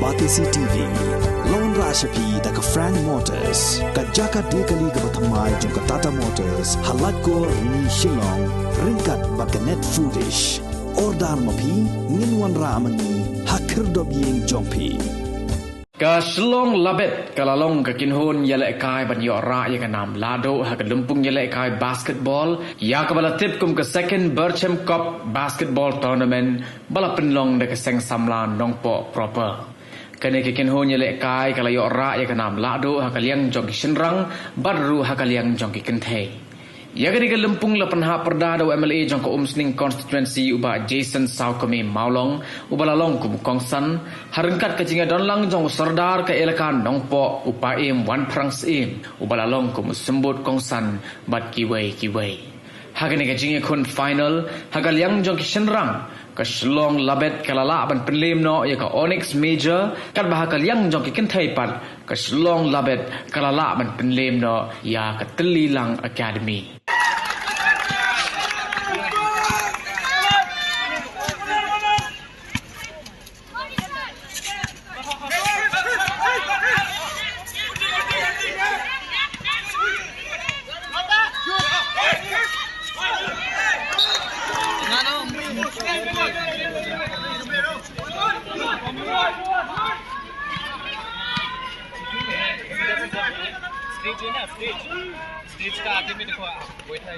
Batisi TV, Lone Rashapi da ka Frank Motors, ka Jaka Dekali ka Bathamai jong ka Tata Motors, Halat ko ni Shillong, ringkat bakanet foodish, Ordar Mapi, Ninwan Ramani, Hakir Dobyeng Jongpi. Ka Shillong labet kalalong ka kinhon yala kai ban yo ra ya kanam lado ha ka lumpung yala kai basketball ya ka bala tip kum ka second Berchem Cup basketball tournament bala penlong de ka seng samlan nong po proper kane ka kinhon yala kai kala yo ra ya kanam lado ha ka liang jong ki shinrang badru ha ka liang jong ki kenthe ya ka ka lumpung la panha perda do MLA jong ka umsning constituency uba Jason Saukami Maulong ubalalong kum kongsan harengkat ka jinga donlang jong sardar ka elakan nongpo upaim wan prangs im ubalalong kum sembut kongsan bat kiwei hagani ka jinga kun final hagal yang jong kishenrang ka Shillong labet kalala ban penlim no ya ka Onyx Major kat bahakal yang jong kikenthai pat ka Shillong labet kalala ban penlim no ya ka Telilang Academy. Stage का आगे में देखो वही था